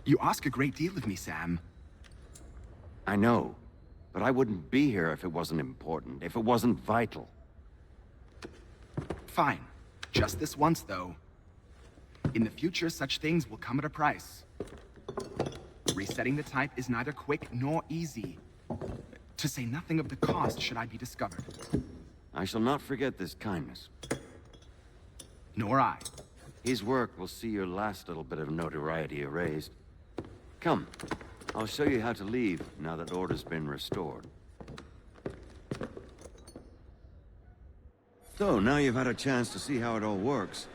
You ask a great deal of me, Sam. I know, but I wouldn't be here if it wasn't important, if it wasn't vital. Fine. Just this once, though. In the future, such things will come at a price. Resetting the type is neither quick nor easy. To say nothing of the cost should I be discovered. I shall not forget this kindness. Nor I. His work will see your last little bit of notoriety erased. Come, I'll show you how to leave now that order's been restored. So, now you've had a chance to see how it all works.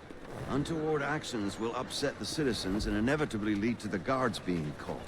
Untoward actions will upset the citizens and inevitably lead to the guards being called.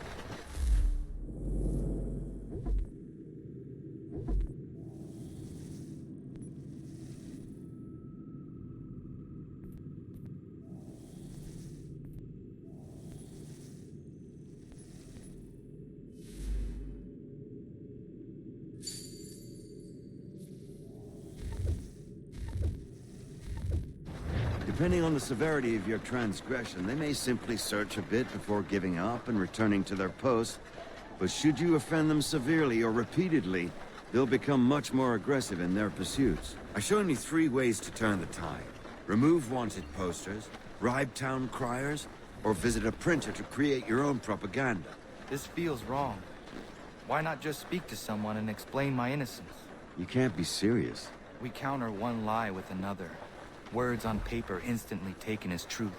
Depending on the severity of your transgression, they may simply search a bit before giving up and returning to their post. But should you offend them severely or repeatedly, they'll become much more aggressive in their pursuits. I've shown you 3 ways to turn the tide. Remove wanted posters, bribe town criers, or visit a printer to create your own propaganda. This feels wrong. Why not just speak to someone and explain my innocence? You can't be serious. We counter one lie with another. Words on paper instantly taken as truth,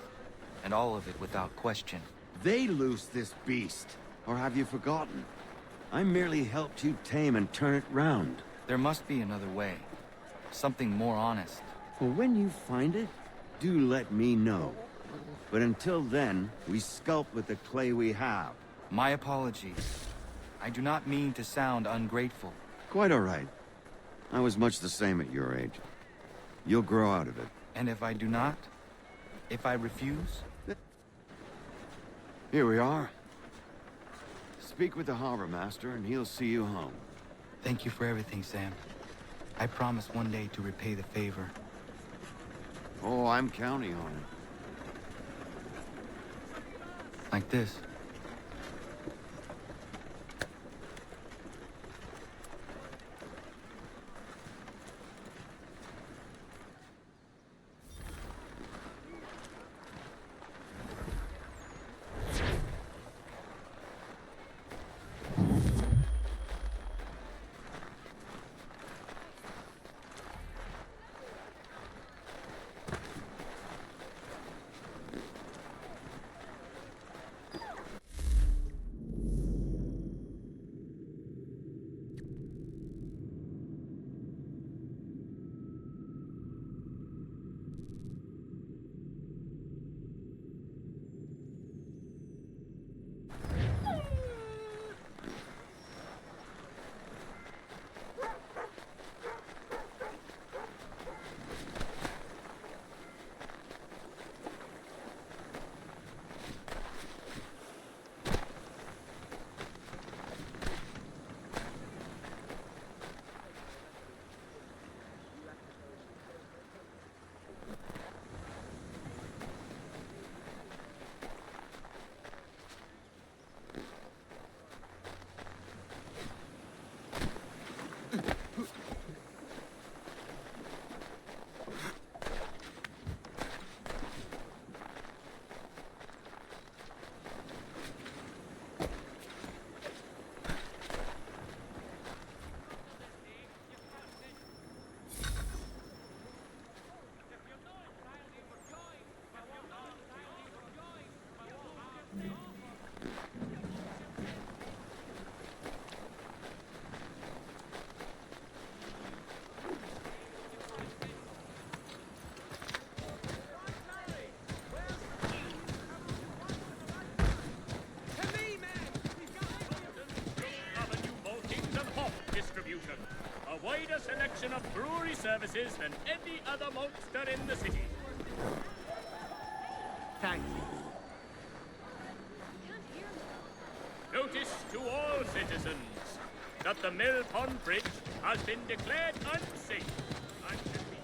and all of it without question. They loose this beast, or have you forgotten? I merely helped you tame and turn it round. There must be another way. Something more honest. Well, when you find it, do let me know. But until then, we sculpt with the clay we have. My apologies. I do not mean to sound ungrateful. Quite all right. I was much the same at your age. You'll grow out of it. And if I do not? If I refuse? Here we are. Speak with the harbor master and he'll see you home. Thank you for everything, Sam. I promise one day to repay the favor. Oh, I'm counting on it. Like this. A wider selection of brewery services than any other maltster in the city. Thank you. Notice to all citizens that the Mill Pond Bridge has been declared unsafe and should be...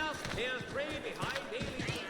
just here's three behind these some.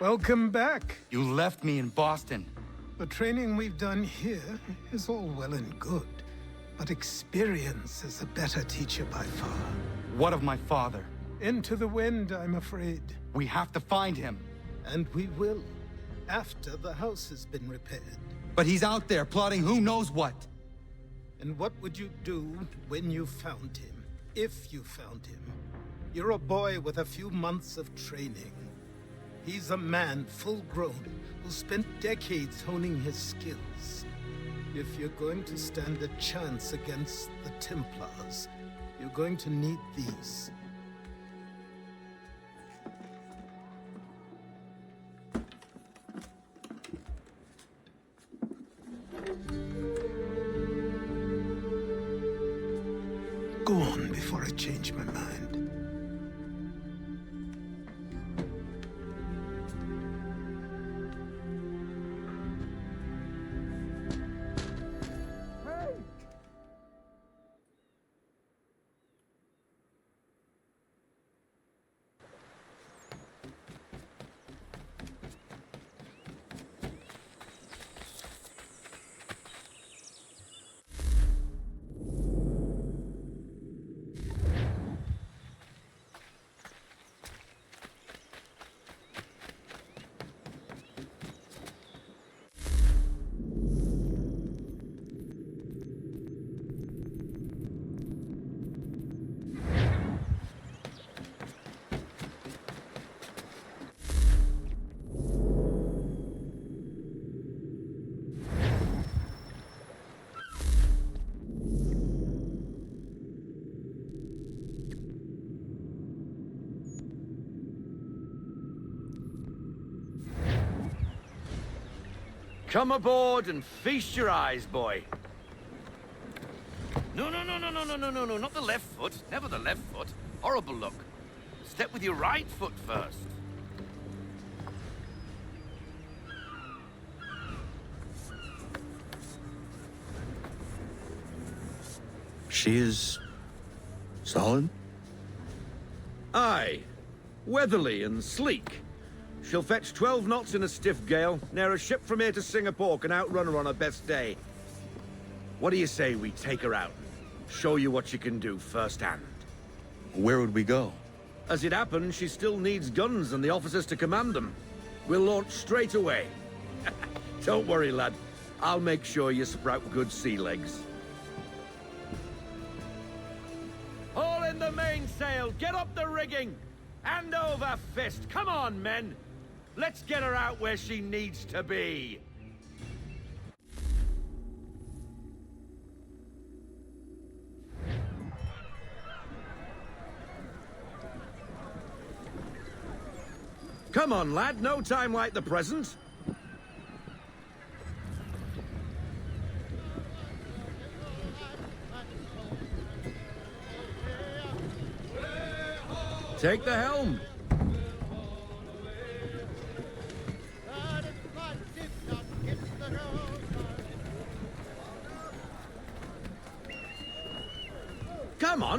Welcome back. You left me in Boston. The training we've done here is all well and good, but experience is a better teacher by far. What of my father? Into the wind, I'm afraid. We have to find him. And we will, after the house has been repaired. But he's out there plotting who knows what. And what would you do when you found him? If you found him? You're a boy with a few months of training. He's a man full grown who spent decades honing his skills. If you're going to stand a chance against the Templars, you're going to need these. Go on before I change my mind. Come aboard and feast your eyes, boy. No, not the left foot. Never the left foot. Horrible look. Step with your right foot first. She is... solid? Aye. Weatherly and sleek. She'll fetch 12 knots in a stiff gale, ne'er a ship from here to Singapore can outrun her on her best day. What do you say we take her out? Show you what she can do firsthand. Where would we go? As it happens, she still needs guns and the officers to command them. We'll launch straight away. Don't worry, lad. I'll make sure you sprout good sea legs. All in the mainsail! Get up the rigging! Hand over fist! Come on, men! Let's get her out where she needs to be! Come on, lad. No time like the present. Take the helm.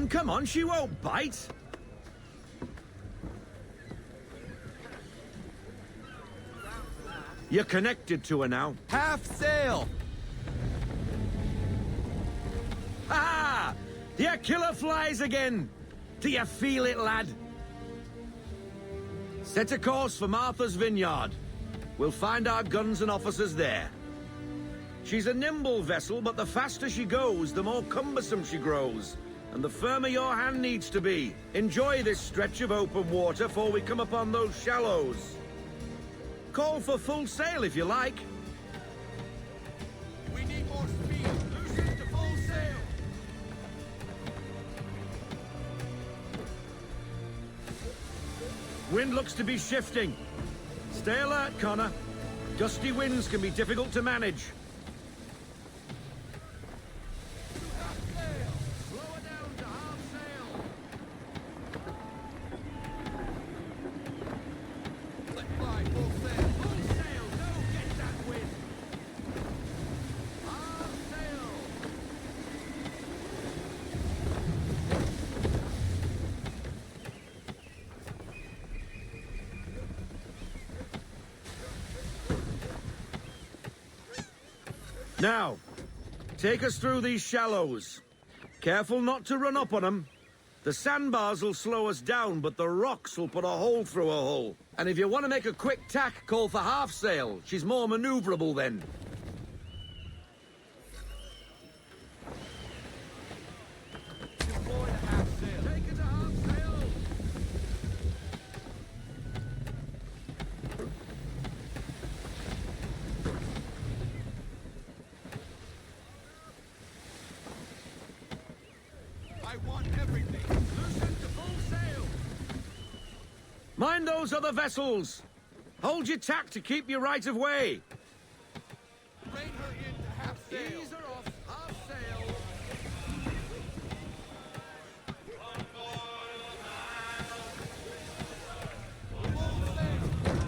Come on, she won't bite. You're connected to her now. Half sail! Ha! The killer flies again! Do you feel it, lad? Set a course for Martha's Vineyard. We'll find our guns and officers there. She's a nimble vessel, but the faster she goes, the more cumbersome she grows. And the firmer your hand needs to be. Enjoy this stretch of open water before we come upon those shallows. Call for full sail if you like. We need more speed. Loosen to full sail. Wind looks to be shifting. Stay alert, Connor. Gusty winds can be difficult to manage. Lower down to half sail. Let fly full sail. Full sail, don't get that wind. Half sail. Now, take us through these shallows. Careful not to run up on them. The sandbars will slow us down, but the rocks will put a hole through a hull. And if you want to make a quick tack, call for half sail. She's more maneuverable then. Deploy to half sail. Take it to half sail. I want everything. Loosen to full sail. Mind those other vessels. Hold your tack to keep your right of way. Bring her into half sail. Ease her off. Half sail.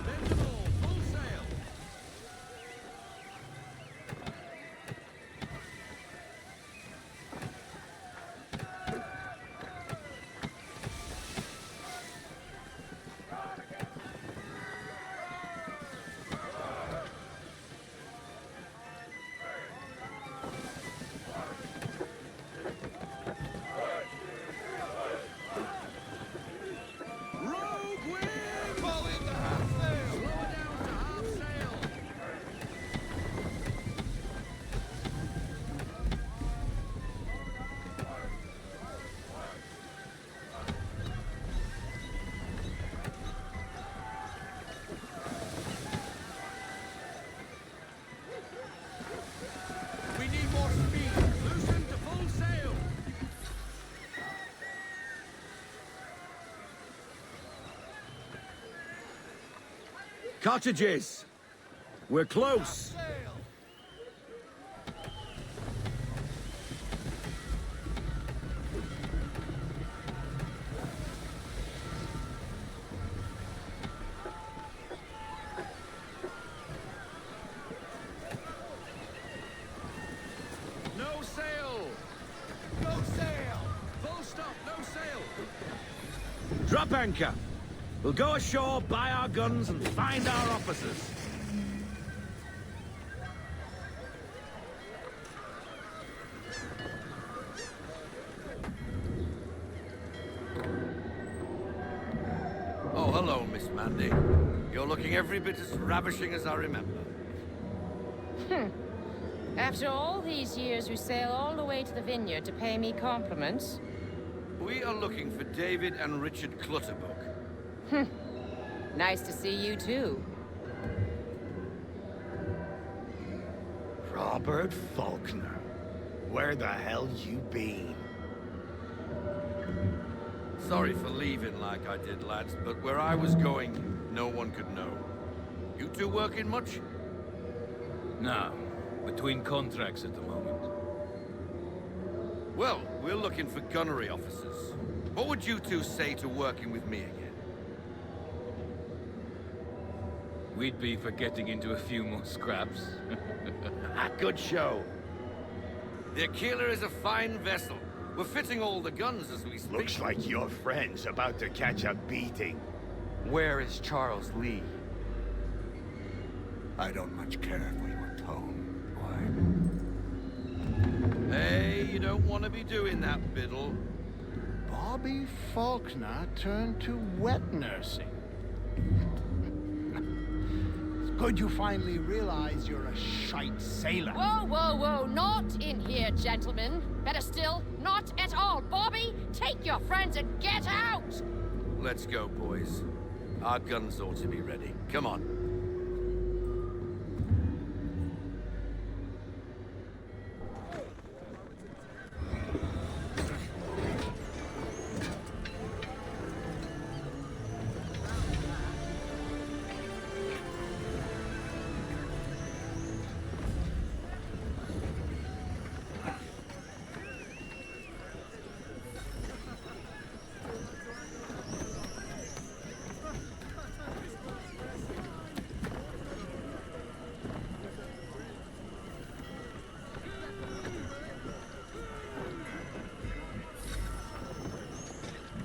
Bend them all. Full sail. Rogue wind! Pull into half sail. Slow her down to half sail. We need more speed. Loosen to full sail. Cottages. We're close. Sail. No sail. No sail. Full stop. No sail. Drop anchor. We'll go ashore, buy our guns, and find our officers. Oh, hello, Miss Mandy. You're looking every bit as ravishing as I remember. After all these years, you sail all the way to the vineyard to pay me compliments? We are looking for David and Richard Clutterbuck. Nice to see you, too. Robert Faulkner. Where the hell you been? Sorry for leaving like I did, lads, but where I was going, no one could know. You two working much? No. Between contracts at the moment. Well, we're looking for gunnery officers. What would you two say to working with me again? We'd be for getting into a few more scraps. Good show. The Aquila is a fine vessel. We're fitting all the guns as we speak. Looks like your friend's about to catch a beating. Where is Charles Lee? I don't much care for your tone. Hey, you don't want to be doing that, Biddle. Bobby Faulkner turned to wet nursing. It's good you finally realize you're a shite sailor. Whoa, whoa, whoa, not in here, gentlemen. Better still, not at all. Bobby, take your friends and get out! Let's go, boys. Our guns ought to be ready. Come on.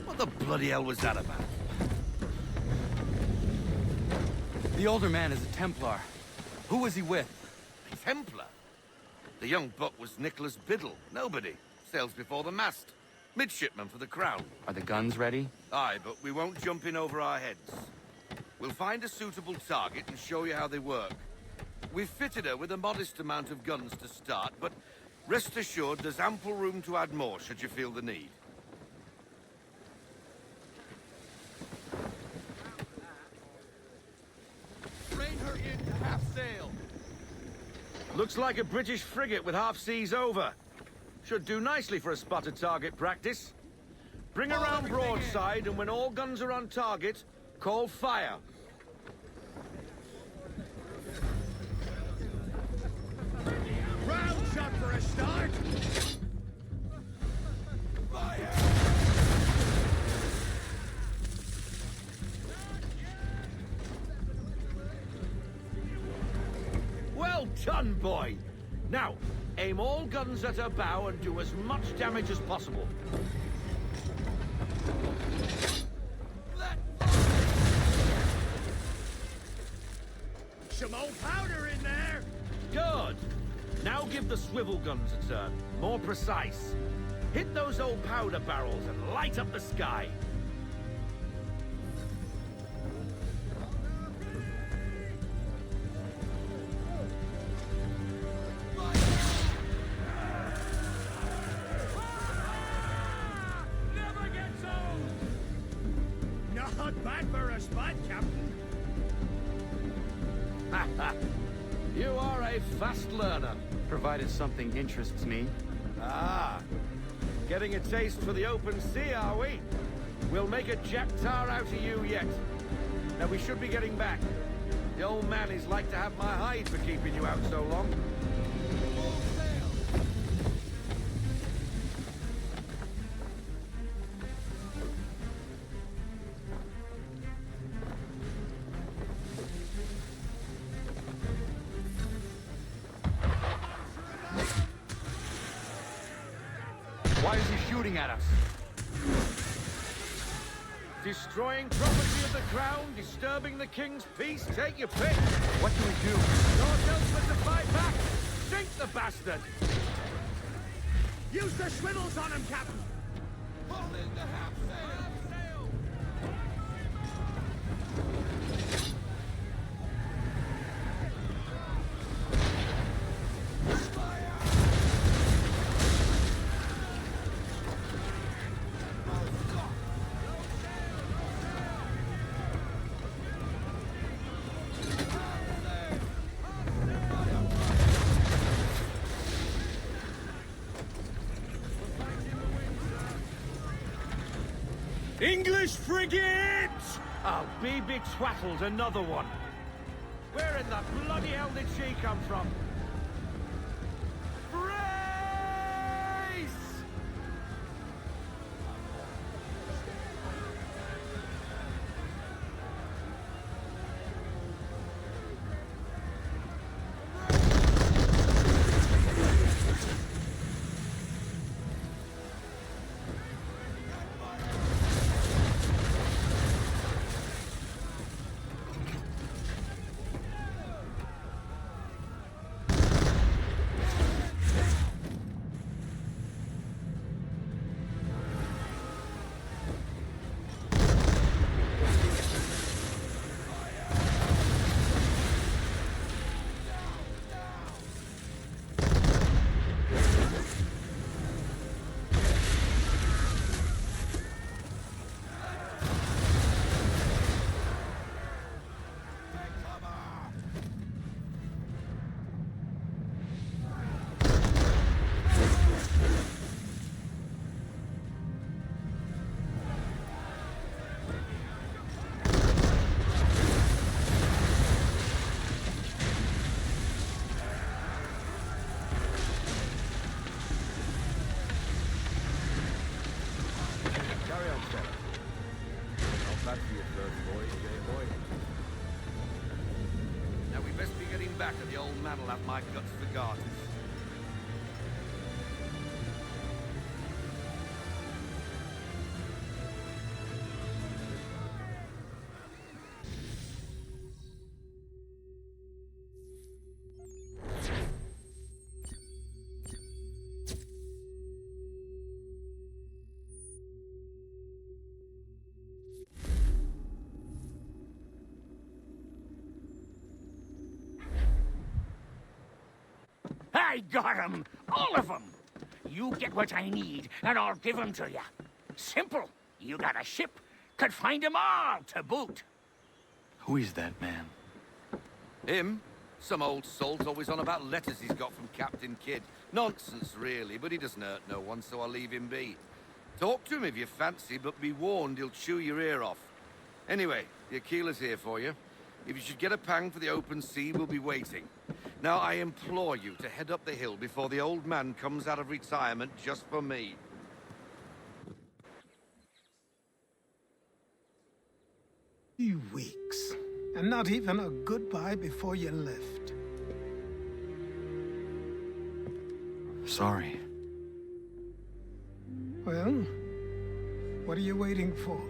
What the bloody hell was that about? The older man is a Templar. Who was he with? A Templar? The young buck was Nicholas Biddle. Nobody. Sails before the mast. Midshipman for the Crown. Are the guns ready? Aye, but we won't jump in over our heads. We'll find a suitable target and show you how they work. We've fitted her with a modest amount of guns to start, but rest assured there's ample room to add more should you feel the need. Rein her in to half sail. Looks like a British frigate with half seas over. Should do nicely for a spotted target practice. Bring her round broadside, and when all guns are on target, call fire. Round shot for a start. Fire! Well done, boy. Now, aim all guns at her bow and do as much damage as possible. Some old powder in there. Good. Now give the swivel guns a turn. More precise. Hit those old powder barrels and light up the sky. Never gets old! Not bad for a spot, Captain. You are a fast learner. Provided something interests me. Ah, getting a taste for the open sea, are we? We'll make a jack tar out of you yet. Now we should be getting back. The old man is like to have my hide for keeping you out so long. Why is he shooting at us? Destroying property of the crown, disturbing the king's peace, take your pick. What do we do? Not else but to fight back. Sink the bastard. Use the swivels on him, Captain. Pull in the half sail. English frigate! I'll be betwattled, another one. Where in the bloody hell did she come from? Brace! Now we best be getting back, or the old man will have my guts for garters. I got 'em! All of 'em! You get what I need, and I'll give 'em to you. Simple. You got a ship, could find 'em all to boot. Who is that man? Him? Some old salt always on about letters he's got from Captain Kidd. Nonsense, really, but he doesn't hurt no one, so I'll leave him be. Talk to him if you fancy, but be warned he'll chew your ear off. Anyway, the Aquila's here for you. If you should get a pang for the open sea, we'll be waiting. Now, I implore you to head up the hill before the old man comes out of retirement just for me. 3 weeks. And not even a goodbye before you left. Sorry. Well, what are you waiting for?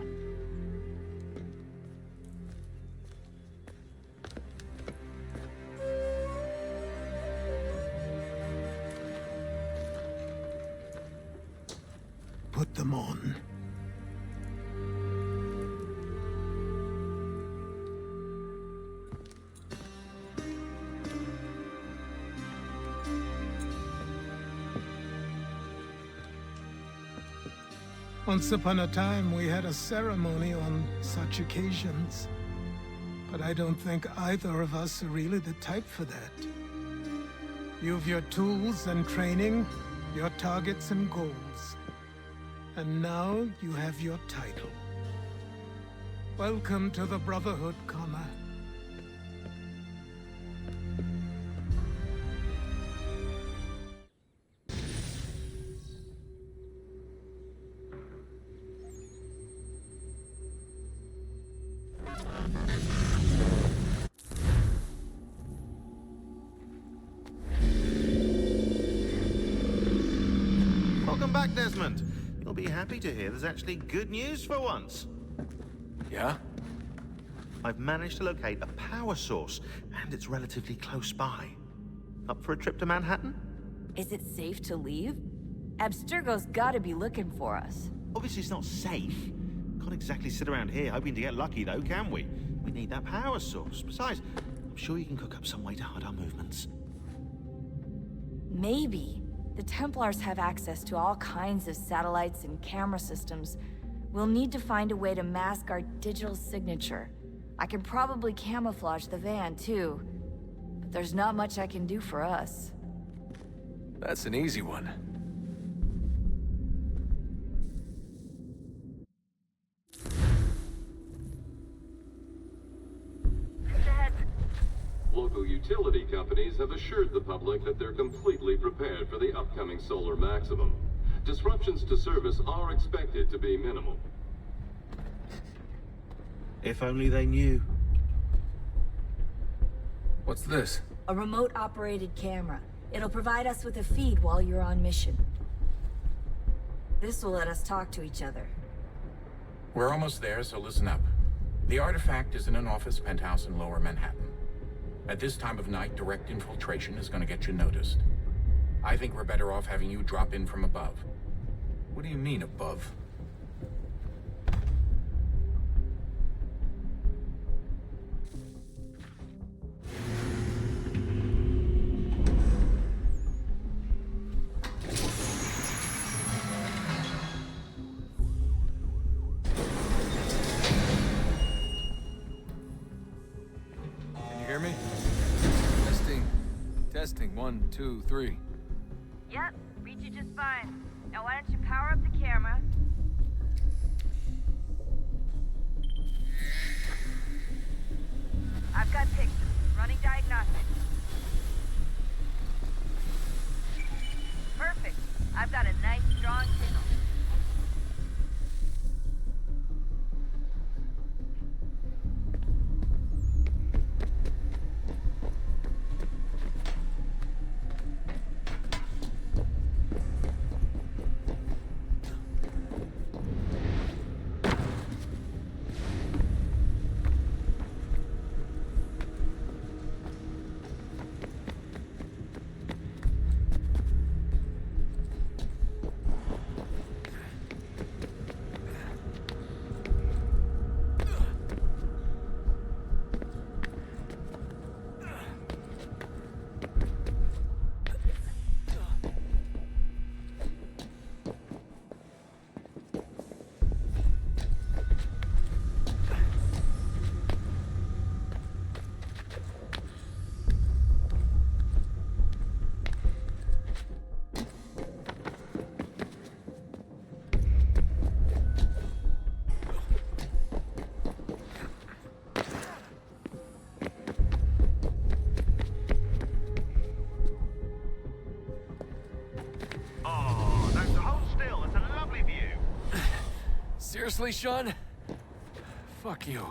Put them on. Once upon a time, we had a ceremony on such occasions. But I don't think either of us are really the type for that. You've your tools and training, your targets and goals. And now you have your title. Welcome to the Brotherhood, Connor. Welcome back, Desmond. You'll be happy to hear there's actually good news for once. Yeah? I've managed to locate a power source, and it's relatively close by. Up for a trip to Manhattan? Is it safe to leave? Abstergo's gotta be looking for us. Obviously it's not safe. Can't exactly sit around here hoping to get lucky, though, can we? We need that power source. Besides, I'm sure you can cook up some way to hide our movements. Maybe. The Templars have access to all kinds of satellites and camera systems. We'll need to find a way to mask our digital signature. I can probably camouflage the van, too. But there's not much I can do for us. That's an easy one. Local utility companies have assured the public that they're completely prepared for the upcoming solar maximum. Disruptions to service are expected to be minimal. If only they knew. What's this? A remote-operated camera. It'll provide us with a feed while you're on mission. This will let us talk to each other. We're almost there, so listen up. The artifact is in an office penthouse in Lower Manhattan. At this time of night, direct infiltration is going to get you noticed. I think we're better off having you drop in from above. What do you mean, above? Testing, 1, 2, 3. Yep, reach you just fine. Now why don't you power up the camera? I've got pictures. Running diagnostics. Perfect. I've got a nice, strong signal. Seriously, Sean? Fuck you.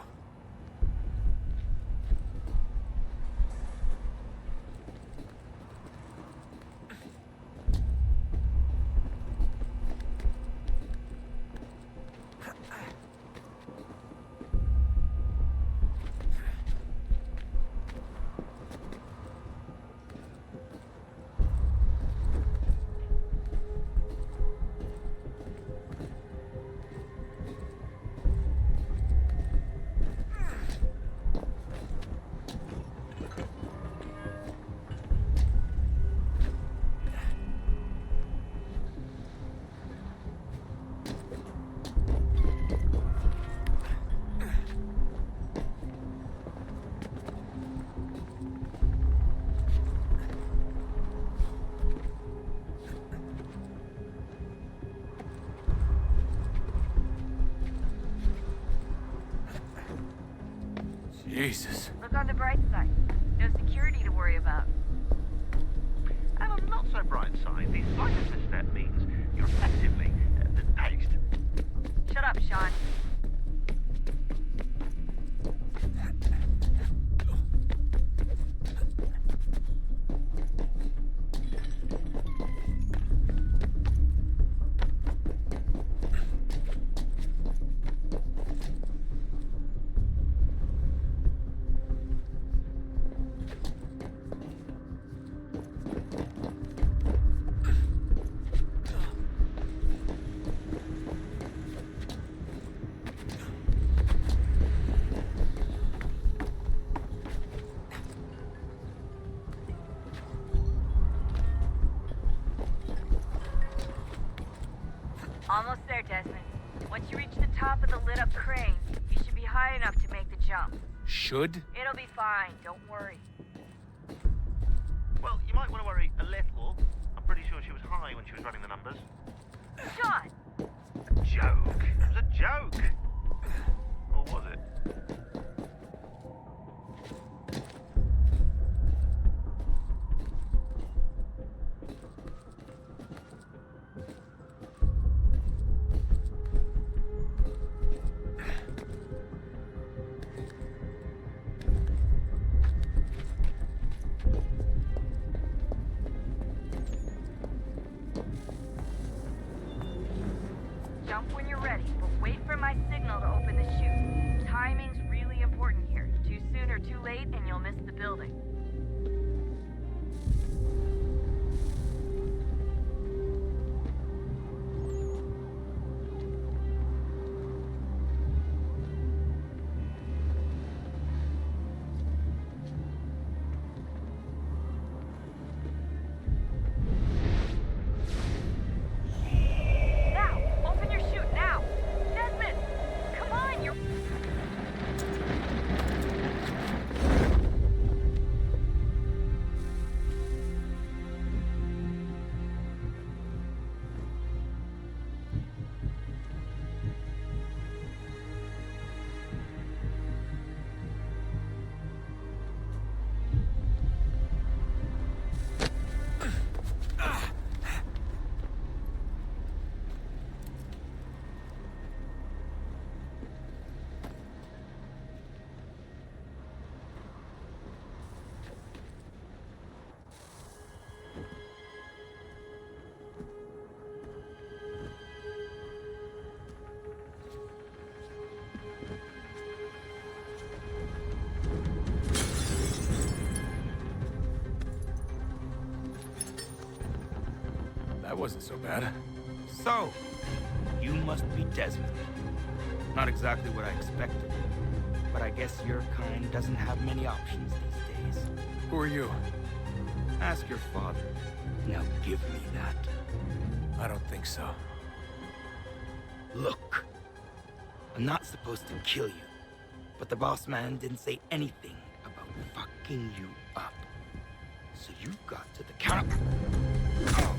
Jesus. Look on the bright side. No security to worry about. And on the not so bright side, the slightest misstep means you're effectively paged. Shut up, Sean. Almost there, Desmond. Once you reach the top of the lit-up crane, you should be high enough to make the jump. Should? It'll be fine, don't worry. Well, you might want to worry a little. I'm pretty sure she was high when she was running the numbers. Sean! A joke. It was a joke. Or was it? Jump when you're ready, but wait for my signal to open the chute. Timing's really important here. Too soon or too late, and you'll miss the building. That wasn't so bad. So, you must be Desmond. Not exactly what I expected, but I guess your kind doesn't have many options these days. Who are you? Ask your father. Now give me that. I don't think so. Look, I'm not supposed to kill you, but the boss man didn't say anything about fucking you up. So you got to the counter. Oh.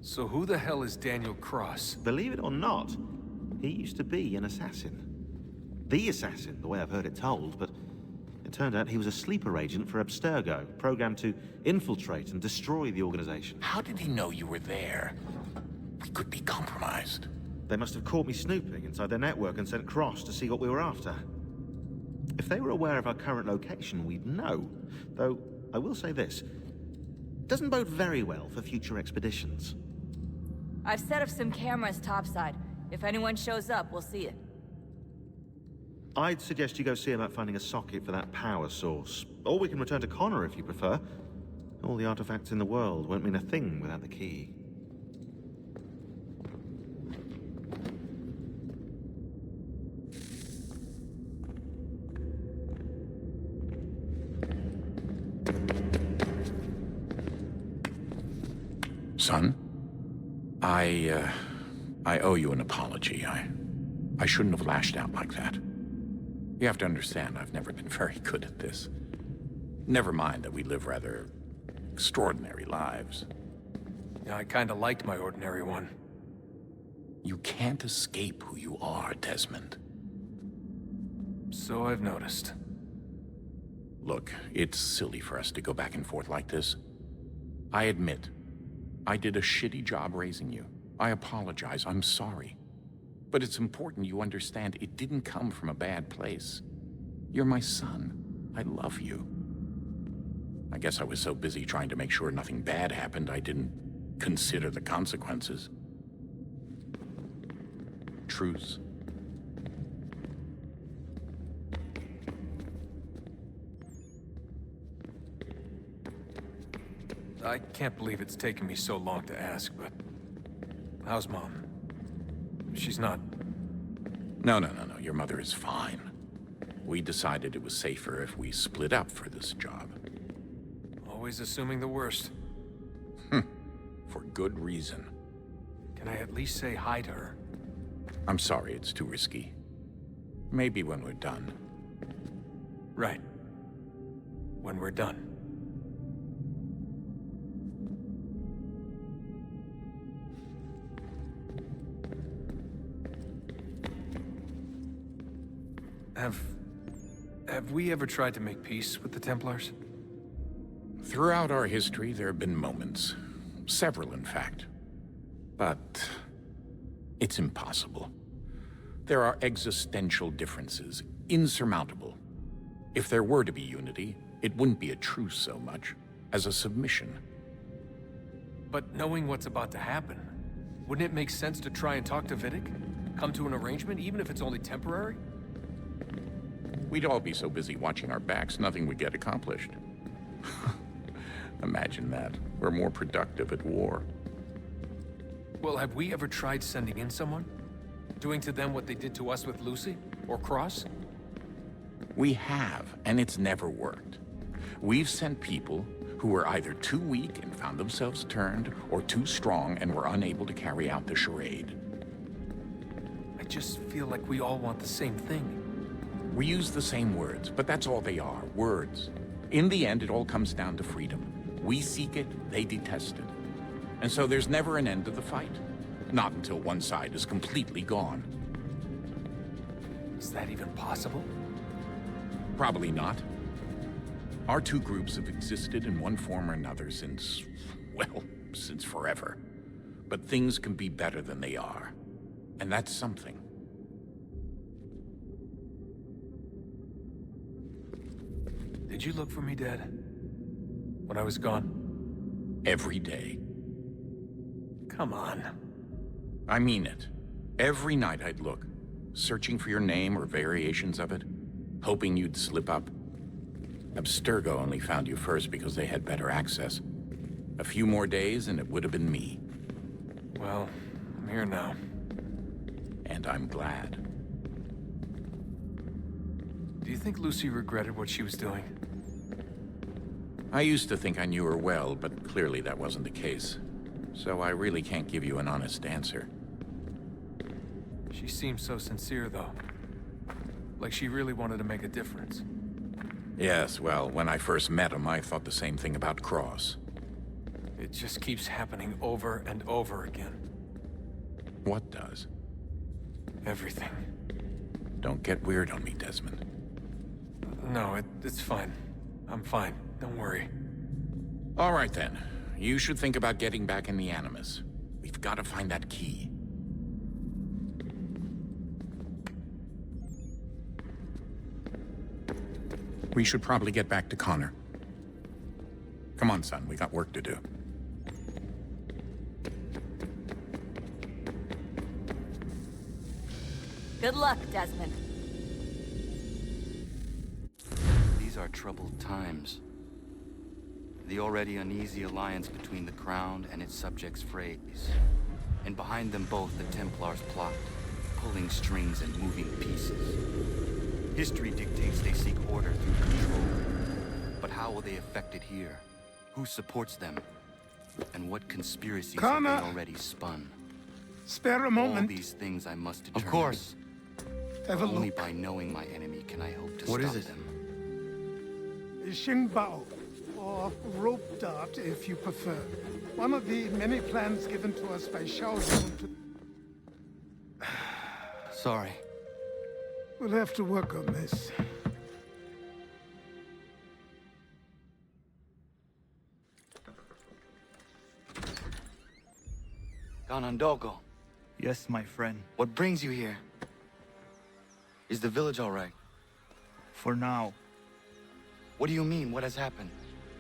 So who the hell is Daniel Cross? Believe it or not, he used to be an assassin. The assassin, the way I've heard it told, but it Turned out he was a sleeper agent for Abstergo, programmed to infiltrate and destroy the organization. How did he know you were there? We could be compromised. They must have caught me snooping inside their network and sent Cross to see what we were after. If they were aware of our current location, we'd know. Though, I will say this. It doesn't bode very well for future expeditions. I've set up some cameras topside. If anyone shows up, we'll see it. I'd suggest you go see about finding a socket for that power source. Or we can return to Connor if you prefer. All the artifacts in the world won't mean a thing without the key. Son, I owe you an apology. I shouldn't have lashed out like that. You have to understand, I've never been very good at this. Never mind that we live rather extraordinary lives. Yeah, I kinda liked my ordinary one. You can't escape who you are, Desmond. So I've noticed. Look, it's silly for us to go back and forth like this. I admit, I did a shitty job raising you. I apologize, I'm sorry. But it's important you understand it didn't come from a bad place. You're my son. I love you. I guess I was so busy trying to make sure nothing bad happened, I didn't consider the consequences. Truce. I can't believe it's taken me so long to ask, but... how's Mom? She's not... No. Your mother is fine. We decided it was safer if we split up for this job. Always assuming the worst. For good reason. Can I at least say hi to her? I'm sorry, it's too risky. Maybe when we're done. Right. When we're done. Have we ever tried to make peace with the Templars? Throughout our history, there have been moments. Several, in fact. But it's impossible. There are existential differences, insurmountable. If there were to be unity, it wouldn't be a truce so much as a submission. But knowing what's about to happen, wouldn't it make sense to try and talk to Vidic? Come to an arrangement, even if it's only temporary? We'd all be so busy watching our backs, nothing would get accomplished. Imagine that. We're more productive at war. Well, have we ever tried sending in someone? Doing to them what they did to us with Lucy? Or Cross? We have, and it's never worked. We've sent people who were either too weak and found themselves turned, or too strong and were unable to carry out the charade. I just feel like we all want the same thing. We use the same words, but that's all they are, words. In the end, it all comes down to freedom. We seek it, they detest it. And so there's never an end to the fight. Not until one side is completely gone. Is that even possible? Probably not. Our two groups have existed in one form or another since, well, since forever. But things can be better than they are. And that's something. Did you look for me, Dad? When I was gone? Every day. Come on. I mean it. Every night I'd look, searching for your name or variations of it, hoping you'd slip up. Abstergo only found you first because they had better access. A few more days and it would have been me. Well, I'm here now. And I'm glad. Do you think Lucy regretted what she was doing? I used to think I knew her well, but clearly that wasn't the case. So I really can't give you an honest answer. She seemed so sincere, though. Like she really wanted to make a difference. Yes, well, when I first met him, I thought the same thing about Cross. It just keeps happening over and over again. What does? Everything. Don't get weird on me, Desmond. No, it's fine. I'm fine. Don't worry. All right, then. You should think about getting back in the Animus. We've got to find that key. We should probably get back to Connor. Come on, son. We got work to do. Good luck, Desmond. These are troubled times. The already uneasy alliance between the Crown and its subjects frays. And behind them both the Templars plot, pulling strings and moving pieces. History dictates they seek order through control. But how will they affect it here? Who supports them? And what conspiracies have they already spun? Spare a moment. All these things I must determine. Of course. Have a Only look. by knowing my enemy can I hope to What stop is it? them. Xingbao, or rope dart if you prefer. One of the many plans given to us by Xiao Zhong to... Sorry. We'll have to work on this. Ganondogo, Yes, my friend. what brings you here? Is the village all right? For now. What do you mean? What has happened?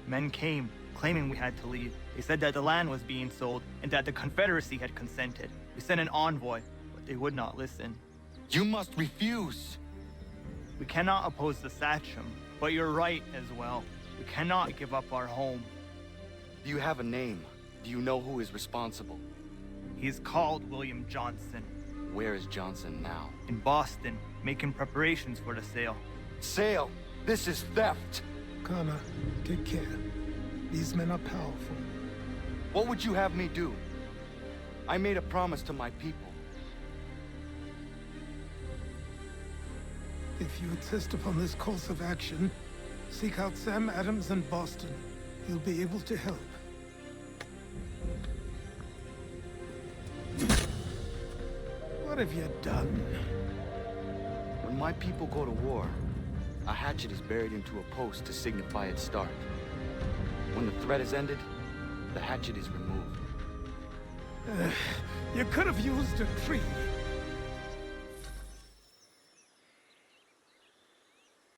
Men came, claiming we had to leave. They said that the land was being sold, and that the Confederacy had consented. We sent an envoy, but they would not listen. You must refuse! We cannot oppose the Sachem, but you're right as well. We cannot give up our home. Do you have a name? Do you know who is responsible? He's called William Johnson. Where is Johnson now? In Boston, making preparations for the sale. Sale! This is theft! Connor, take care. These men are powerful. What would you have me do? I made a promise to my people. If you insist upon this course of action, seek out Sam Adams in Boston. He'll be able to help. What have you done? When my people go to war, a hatchet is buried into a post to signify its start. When the threat is ended, the hatchet is removed. You could have used a tree.